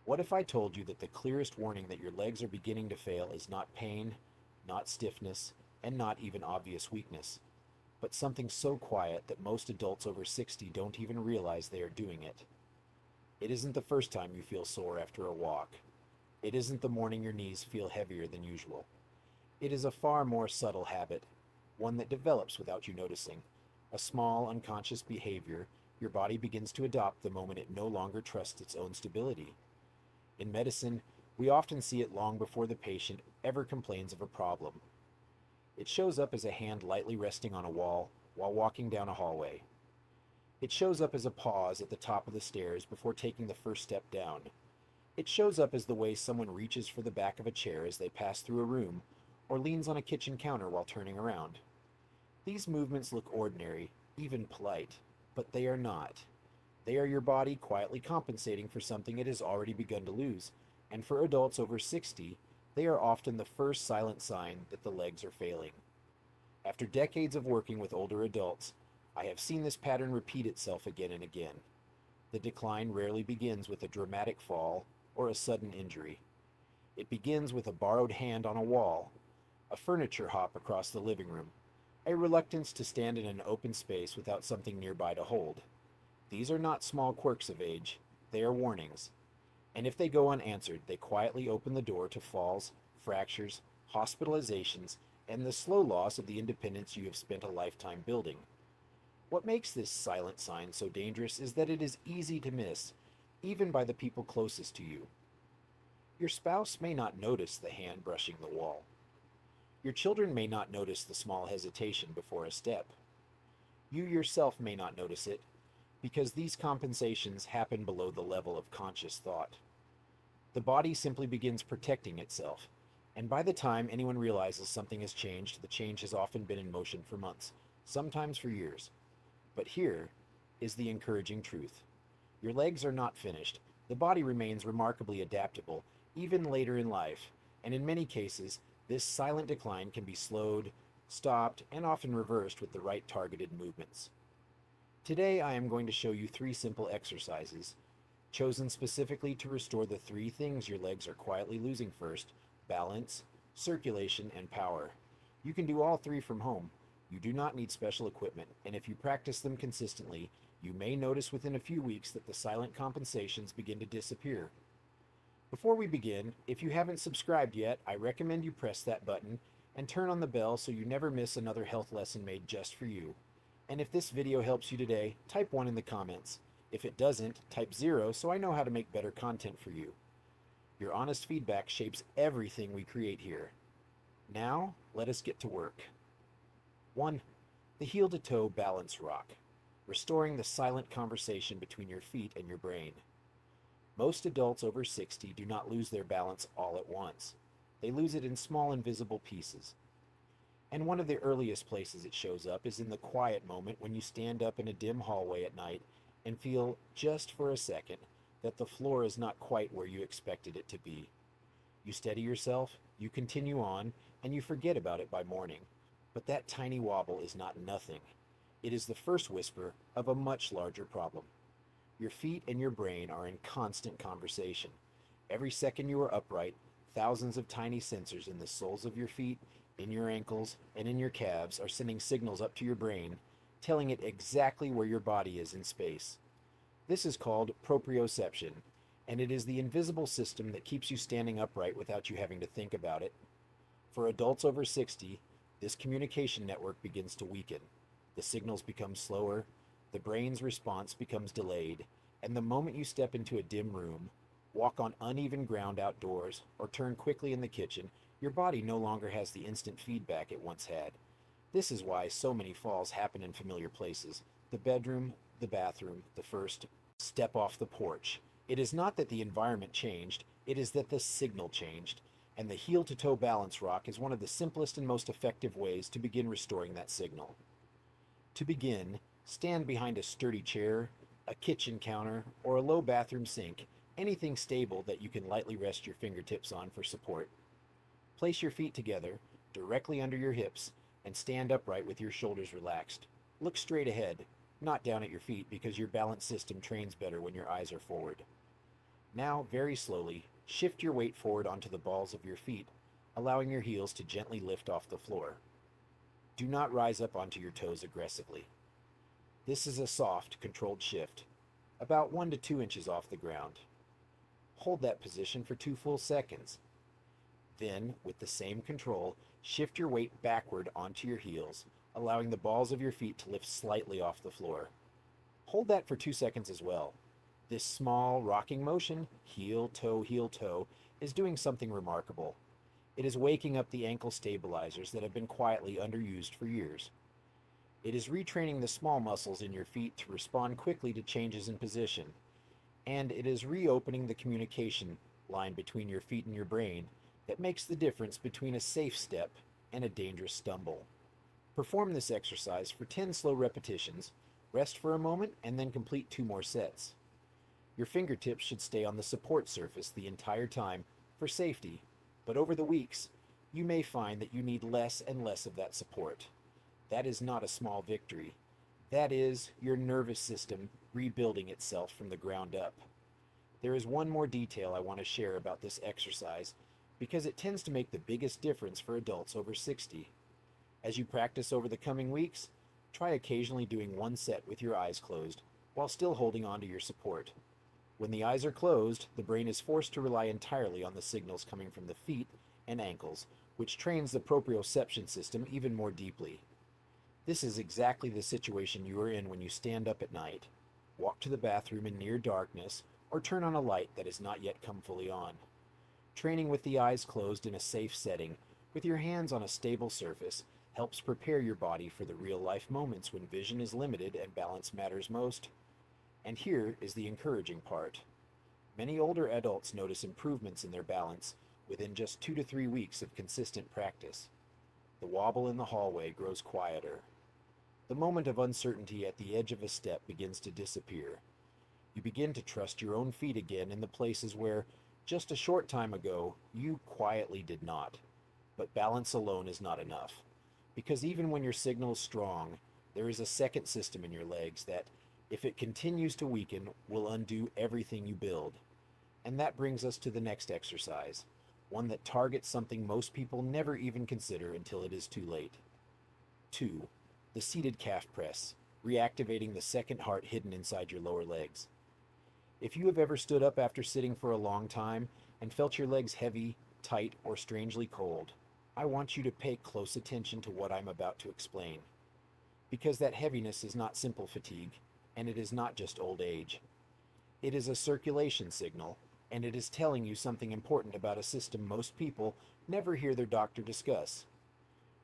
What if I told you that the clearest warning that your legs are beginning to fail is not pain, not stiffness, and not even obvious weakness, but something so quiet that most adults over 60 don't even realize they are doing it? It isn't the first time you feel sore after a walk. It isn't the morning your knees feel heavier than usual. It is a far more subtle habit, one that develops without you noticing. A small, unconscious behavior your body begins to adopt the moment it no longer trusts its own stability. In medicine, we often see it long before the patient ever complains of a problem. It shows up as a hand lightly resting on a wall while walking down a hallway. It shows up as a pause at the top of the stairs before taking the first step down. It shows up as the way someone reaches for the back of a chair as they pass through a room or leans on a kitchen counter while turning around. These movements look ordinary, even polite, but they are not. They are your body quietly compensating for something it has already begun to lose, and for adults over 60, they are often the first silent sign that the legs are failing. After decades of working with older adults, I have seen this pattern repeat itself again and again. The decline rarely begins with a dramatic fall or a sudden injury. It begins with a borrowed hand on a wall, a furniture hop across the living room, a reluctance to stand in an open space without something nearby to hold. These are not small quirks of age, they are warnings. And if they go unanswered, they quietly open the door to falls, fractures, hospitalizations, and the slow loss of the independence you have spent a lifetime building. What makes this silent sign so dangerous is that it is easy to miss, even by the people closest to you. Your spouse may not notice the hand brushing the wall. Your children may not notice the small hesitation before a step. You yourself may not notice it, because these compensations happen below the level of conscious thought. The body simply begins protecting itself, and by the time anyone realizes something has changed, the change has often been in motion for months, sometimes for years. But here is the encouraging truth. Your legs are not finished. The body remains remarkably adaptable, even later in life, and in many cases, this silent decline can be slowed, stopped, and often reversed with the right targeted movements. Today I am going to show you 3 simple exercises, chosen specifically to restore the 3 things your legs are quietly losing first: balance, circulation, and power. You can do all 3 from home. You do not need special equipment, and if you practice them consistently, you may notice within a few weeks that the silent compensations begin to disappear. Before we begin, if you haven't subscribed yet, I recommend you press that button and turn on the bell so you never miss another health lesson made just for you. And if this video helps you today, type 1 in the comments. If it doesn't, type 0 so I know how to make better content for you. Your honest feedback shapes everything we create here. Now, let us get to work. 1. The heel-to-toe balance rock, restoring the silent conversation between your feet and your brain. Most adults over 60 do not lose their balance all at once. They lose it in small invisible pieces. And one of the earliest places it shows up is in the quiet moment when you stand up in a dim hallway at night and feel, just for a second, that the floor is not quite where you expected it to be. You steady yourself, you continue on, and you forget about it by morning. But that tiny wobble is not nothing. It is the first whisper of a much larger problem. Your feet and your brain are in constant conversation. Every second you are upright, thousands of tiny sensors in the soles of your feet, in your ankles, and in your calves are sending signals up to your brain, telling it exactly where your body is in space. This is called proprioception, and it is the invisible system that keeps you standing upright without you having to think about it. For adults over 60, this communication network begins to weaken. The signals become slower, the brain's response becomes delayed, and the moment you step into a dim room, walk on uneven ground outdoors, or turn quickly in the kitchen, your body no longer has the instant feedback it once had. This is why so many falls happen in familiar places: the bedroom, the bathroom, the first step off the porch. It is not that the environment changed, it is that the signal changed, and the heel-to-toe balance rock is one of the simplest and most effective ways to begin restoring that signal. To begin, stand behind a sturdy chair, a kitchen counter, or a low bathroom sink, anything stable that you can lightly rest your fingertips on for support. Place your feet together, directly under your hips, and stand upright with your shoulders relaxed. Look straight ahead, not down at your feet, because your balance system trains better when your eyes are forward. Now, very slowly, shift your weight forward onto the balls of your feet, allowing your heels to gently lift off the floor. Do not rise up onto your toes aggressively. This is a soft, controlled shift, about 1 to 2 inches off the ground. Hold that position for 2 full seconds. Then, with the same control, shift your weight backward onto your heels, allowing the balls of your feet to lift slightly off the floor. Hold that for 2 seconds as well. This small, rocking motion, heel, toe, is doing something remarkable. It is waking up the ankle stabilizers that have been quietly underused for years. It is retraining the small muscles in your feet to respond quickly to changes in position, and it is reopening the communication line between your feet and your brain that makes the difference between a safe step and a dangerous stumble. Perform this exercise for 10 slow repetitions, rest for a moment, and then complete 2 more sets. Your fingertips should stay on the support surface the entire time for safety, but over the weeks, you may find that you need less and less of that support. That is not a small victory. That is your nervous system rebuilding itself from the ground up. There is one more detail I want to share about this exercise because it tends to make the biggest difference for adults over 60. As you practice over the coming weeks, try occasionally doing 1 set with your eyes closed while still holding on to your support. When the eyes are closed, the brain is forced to rely entirely on the signals coming from the feet and ankles, which trains the proprioception system even more deeply. This is exactly the situation you are in when you stand up at night, walk to the bathroom in near darkness, or turn on a light that has not yet come fully on. Training with the eyes closed in a safe setting, with your hands on a stable surface, helps prepare your body for the real-life moments when vision is limited and balance matters most. And here is the encouraging part. Many older adults notice improvements in their balance within just 2 to 3 weeks of consistent practice. The wobble in the hallway grows quieter. The moment of uncertainty at the edge of a step begins to disappear. You begin to trust your own feet again in the places where, just a short time ago, you quietly did not. But balance alone is not enough, because even when your signal is strong, there is a second system in your legs that, if it continues to weaken, will undo everything you build. And that brings us to the next exercise, one that targets something most people never even consider until it is too late. 2. The seated calf press, reactivating the second heart hidden inside your lower legs. If you have ever stood up after sitting for a long time and felt your legs heavy, tight, or strangely cold, I want you to pay close attention to what I'm about to explain. Because that heaviness is not simple fatigue, and it is not just old age. It is a circulation signal, and it is telling you something important about a system most people never hear their doctor discuss.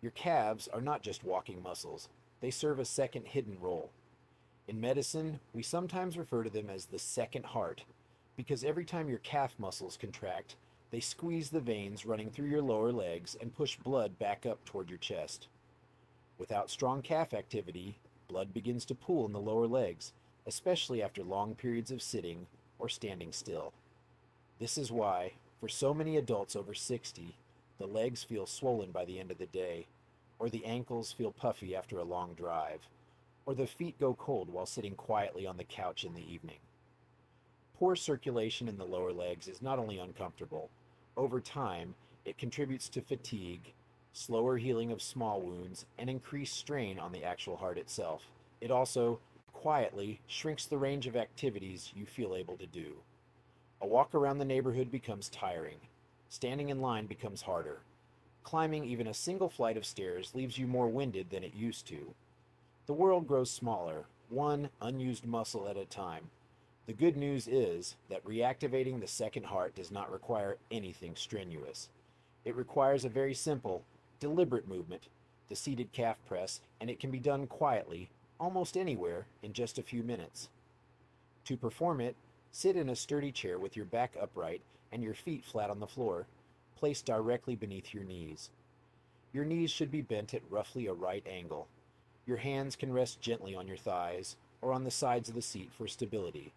Your calves are not just walking muscles, they serve a second hidden role. In medicine, we sometimes refer to them as the second heart, because every time your calf muscles contract, they squeeze the veins running through your lower legs and push blood back up toward your chest. Without strong calf activity, blood begins to pool in the lower legs, especially after long periods of sitting or standing still. This is why, for so many adults over 60, the legs feel swollen by the end of the day, or the ankles feel puffy after a long drive, or the feet go cold while sitting quietly on the couch in the evening. Poor circulation in the lower legs is not only uncomfortable, over time, it contributes to fatigue, slower healing of small wounds, and increased strain on the actual heart itself. It also, quietly, shrinks the range of activities you feel able to do. A walk around the neighborhood becomes tiring. Standing in line becomes harder. Climbing even a single flight of stairs leaves you more winded than it used to. The world grows smaller, one unused muscle at a time. The good news is that reactivating the second heart does not require anything strenuous. It requires a very simple, deliberate movement, the seated calf press, and it can be done quietly, almost anywhere, in just a few minutes. To perform it, sit in a sturdy chair with your back upright and your feet flat on the floor, placed directly beneath your knees. Your knees should be bent at roughly a right angle. Your hands can rest gently on your thighs or on the sides of the seat for stability.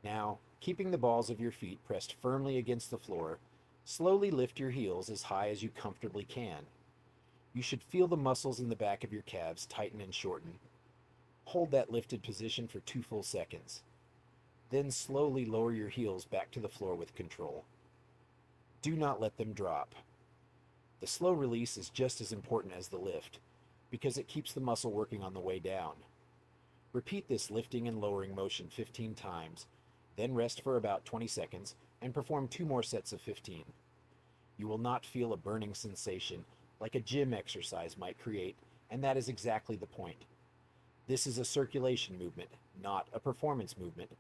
Now, keeping the balls of your feet pressed firmly against the floor, slowly lift your heels as high as you comfortably can. You should feel the muscles in the back of your calves tighten and shorten. Hold that lifted position for 2 full seconds. Then slowly lower your heels back to the floor with control. Do not let them drop. The slow release is just as important as the lift, because it keeps the muscle working on the way down. Repeat this lifting and lowering motion 15 times, then rest for about 20 seconds and perform 2 more sets of 15. You will not feel a burning sensation like a gym exercise might create, and that is exactly the point. This is a circulation movement, not a performance movement.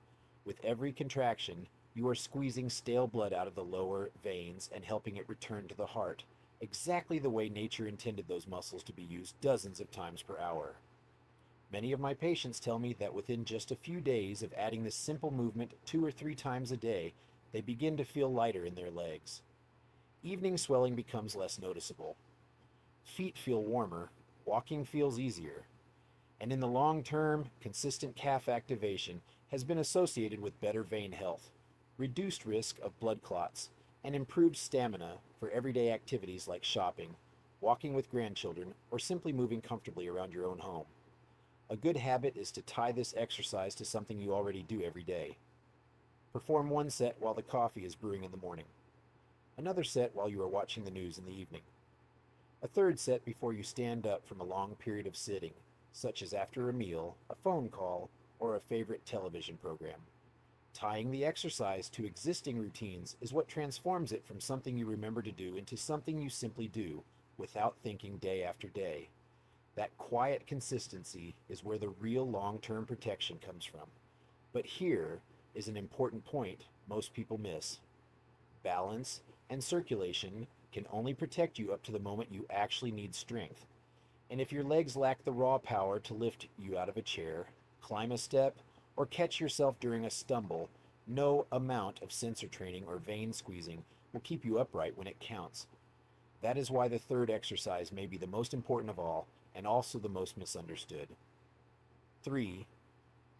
With every contraction, you are squeezing stale blood out of the lower veins and helping it return to the heart, exactly the way nature intended those muscles to be used dozens of times per hour. Many of my patients tell me that within just a few days of adding this simple movement 2 or 3 times a day, they begin to feel lighter in their legs. Evening swelling becomes less noticeable. Feet feel warmer, walking feels easier, and in the long term, consistent calf activation has been associated with better vein health, reduced risk of blood clots, and improved stamina for everyday activities like shopping, walking with grandchildren, or simply moving comfortably around your own home. A good habit is to tie this exercise to something you already do every day. Perform 1 set while the coffee is brewing in the morning, another set while you are watching the news in the evening, a third set before you stand up from a long period of sitting, such as after a meal, a phone call, or a favorite television program. Tying the exercise to existing routines is what transforms it from something you remember to do into something you simply do without thinking day after day. That quiet consistency is where the real long-term protection comes from. But here is an important point most people miss. Balance and circulation can only protect you up to the moment you actually need strength. And if your legs lack the raw power to lift you out of a chair, climb a step, or catch yourself during a stumble, no amount of sensor training or vein squeezing will keep you upright when it counts. That is why the third exercise may be the most important of all and also the most misunderstood. 3.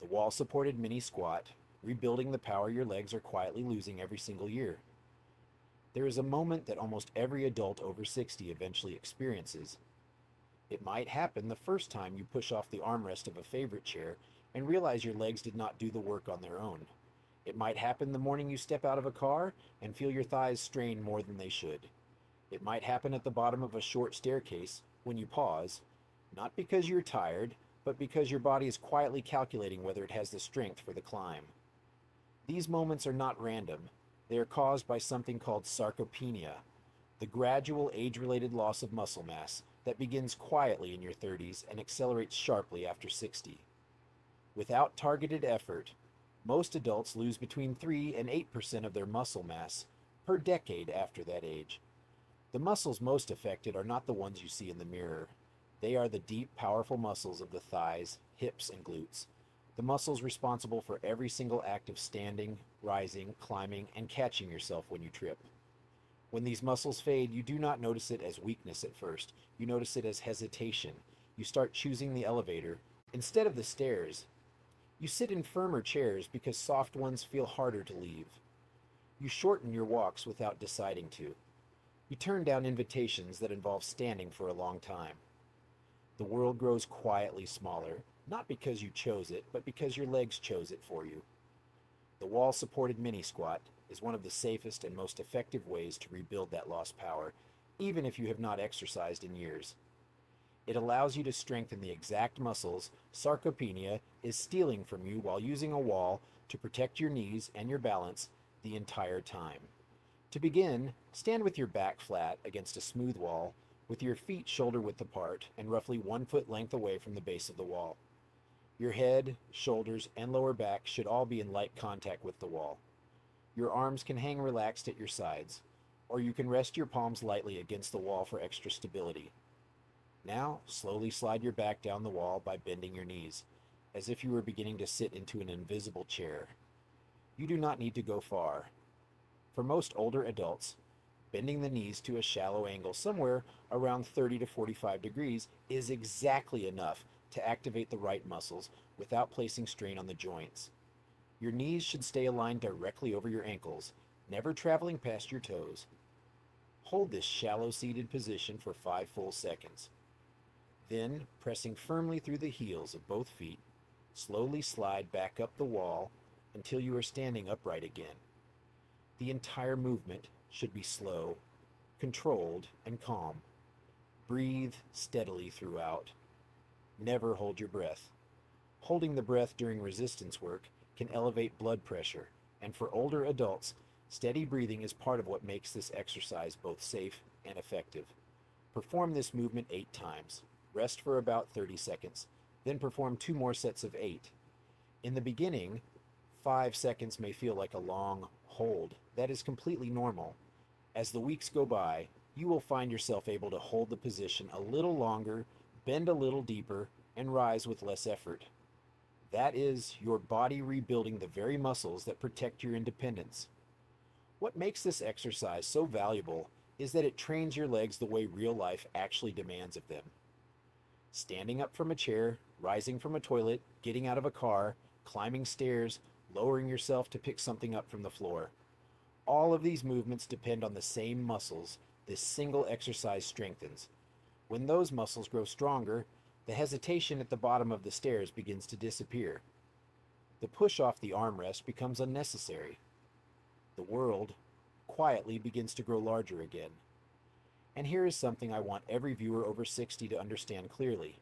The wall-supported mini squat, rebuilding the power your legs are quietly losing every single year. There is a moment that almost every adult over 60 eventually experiences. It might happen the first time you push off the armrest of a favorite chair and realize your legs did not do the work on their own. It might happen the morning you step out of a car and feel your thighs strain more than they should. It might happen at the bottom of a short staircase when you pause, not because you're tired, but because your body is quietly calculating whether it has the strength for the climb. These moments are not random. They are caused by something called sarcopenia, the gradual age-related loss of muscle mass that begins quietly in your 30s and accelerates sharply after 60. Without targeted effort, most adults lose between 3 and 8% of their muscle mass per decade after that age. The muscles most affected are not the ones you see in the mirror. They are the deep, powerful muscles of the thighs, hips, and glutes. The muscles responsible for every single act of standing, rising, climbing, and catching yourself when you trip. When these muscles fade, you do not notice it as weakness at first. You notice it as hesitation. You start choosing the elevator instead of the stairs. You sit in firmer chairs because soft ones feel harder to leave. You shorten your walks without deciding to. You turn down invitations that involve standing for a long time. The world grows quietly smaller, not because you chose it, but because your legs chose it for you. The wall-supported mini squat is one of the safest and most effective ways to rebuild that lost power, even if you have not exercised in years. It allows you to strengthen the exact muscles sarcopenia is stealing from you while using a wall to protect your knees and your balance the entire time. To begin, stand with your back flat against a smooth wall, with your feet shoulder-width apart and roughly 1 foot length away from the base of the wall. Your head, shoulders, and lower back should all be in light contact with the wall. Your arms can hang relaxed at your sides, or you can rest your palms lightly against the wall for extra stability. Now, slowly slide your back down the wall by bending your knees, as if you were beginning to sit into an invisible chair. You do not need to go far. For most older adults, bending the knees to a shallow angle somewhere around 30 to 45 degrees is exactly enough to activate the right muscles without placing strain on the joints. Your knees should stay aligned directly over your ankles, never traveling past your toes. Hold this shallow seated position for 5 full seconds. Then, pressing firmly through the heels of both feet, slowly slide back up the wall until you are standing upright again. The entire movement should be slow, controlled, and calm. Breathe steadily throughout. Never hold your breath. Holding the breath during resistance work can elevate blood pressure, and for older adults, steady breathing is part of what makes this exercise both safe and effective. Perform this movement 8 times. Rest for about 30 seconds, then perform 2 more sets of 8. In the beginning, 5 seconds may feel like a long hold. That is completely normal. As the weeks go by, you will find yourself able to hold the position a little longer, bend a little deeper, and rise with less effort. That is your body rebuilding the very muscles that protect your independence. What makes this exercise so valuable is that it trains your legs the way real life actually demands of them. Standing up from a chair, rising from a toilet, getting out of a car, climbing stairs, lowering yourself to pick something up from the floor. All of these movements depend on the same muscles this single exercise strengthens. When those muscles grow stronger, the hesitation at the bottom of the stairs begins to disappear. The push off the armrest becomes unnecessary. The world quietly begins to grow larger again. And here is something I want every viewer over 60 to understand clearly.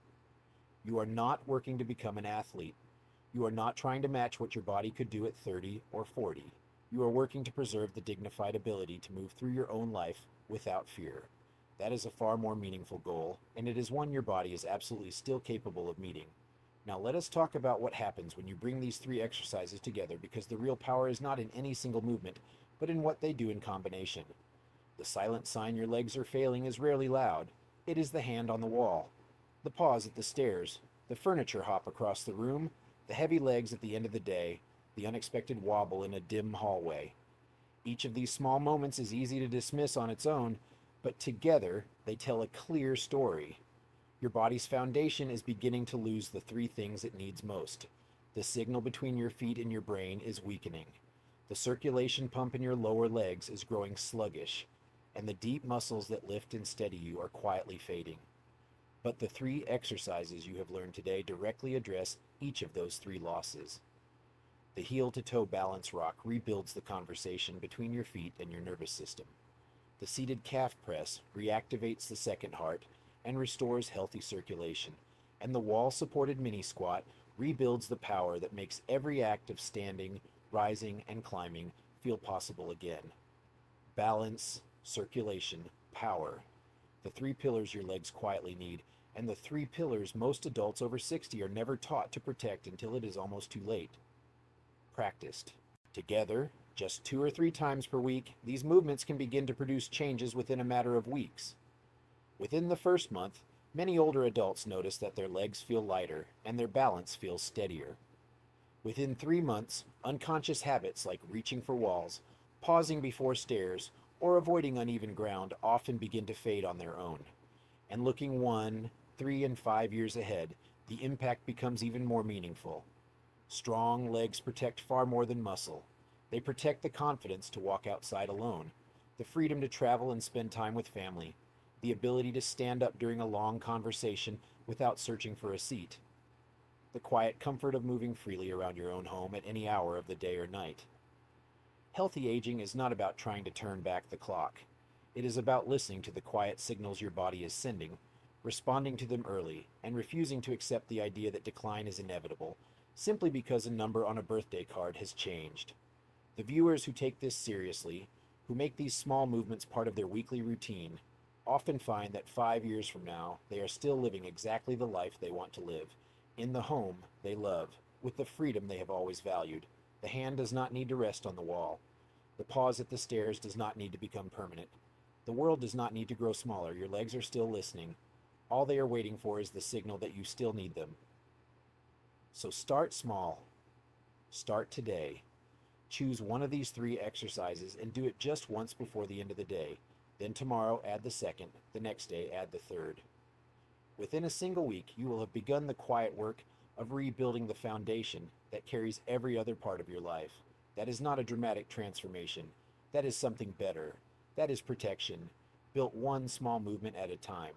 You are not working to become an athlete. You are not trying to match what your body could do at 30 or 40. You are working to preserve the dignified ability to move through your own life without fear. That is a far more meaningful goal, and it is one your body is absolutely still capable of meeting. Now let us talk about what happens when you bring these 3 exercises together, because the real power is not in any single movement, but in what they do in combination. The silent sign your legs are failing is rarely loud. It is the hand on the wall, the pause at the stairs, the furniture hop across the room, the heavy legs at the end of the day, the unexpected wobble in a dim hallway. Each of these small moments is easy to dismiss on its own, but together they tell a clear story. Your body's foundation is beginning to lose the 3 things it needs most. The signal between your feet and your brain is weakening. The circulation pump in your lower legs is growing sluggish, and the deep muscles that lift and steady you are quietly fading. But the 3 exercises you have learned today directly address each of those 3 losses. The heel-to-toe balance rock rebuilds the conversation between your feet and your nervous system. The seated calf press reactivates the second heart and restores healthy circulation. And the wall-supported mini squat rebuilds the power that makes every act of standing, rising, and climbing feel possible again. Balance, circulation, power. The 3 pillars your legs quietly need, and the 3 pillars most adults over 60 are never taught to protect until it is almost too late. Practiced together, just 2 or 3 times per week, these movements can begin to produce changes within a matter of weeks. Within the first month, many older adults notice that their legs feel lighter and their balance feels steadier. Within 3 months, unconscious habits like reaching for walls, pausing before stairs, or avoiding uneven ground often begin to fade on their own. And looking 1, 3, and 5 years ahead, the impact becomes even more meaningful. Strong legs protect far more than muscle. They protect the confidence to walk outside alone, the freedom to travel and spend time with family, the ability to stand up during a long conversation without searching for a seat, the quiet comfort of moving freely around your own home at any hour of the day or night. Healthy aging is not about trying to turn back the clock. It is about listening to the quiet signals your body is sending, responding to them early, and refusing to accept the idea that decline is inevitable, simply because a number on a birthday card has changed. The viewers who take this seriously, who make these small movements part of their weekly routine, often find that 5 years from now, they are still living exactly the life they want to live, in the home they love, with the freedom they have always valued. The hand does not need to rest on the wall. The pause at the stairs does not need to become permanent. The world does not need to grow smaller. Your legs are still listening. All they are waiting for is the signal that you still need them. So start small. Start today. Choose one of these 3 exercises and do it just once before the end of the day. Then tomorrow add the second, the next day add the third. Within a single week, you will have begun the quiet work of rebuilding the foundation that carries every other part of your life. That is not a dramatic transformation. That is something better. That is protection, built one small movement at a time.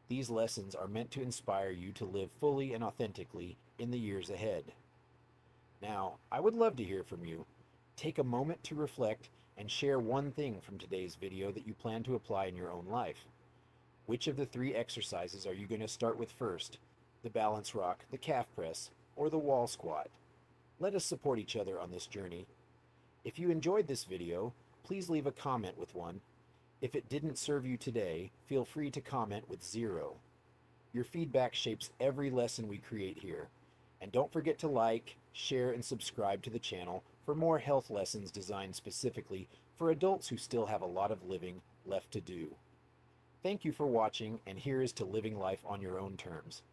These lessons are meant to inspire you to live fully and authentically in the years ahead. Now, I would love to hear from you. Take a moment to reflect and share one thing from today's video that you plan to apply in your own life. Which of the three exercises are you going to start with first? The balance rock, the calf press, or the wall squat? Let us support each other on this journey. If you enjoyed this video, please leave a comment with one. If it didn't serve you today, feel free to comment with 0. Your feedback shapes every lesson we create here. And don't forget to like, share, and subscribe to the channel for more health lessons designed specifically for adults who still have a lot of living left to do. Thank you for watching, and here is to living life on your own terms.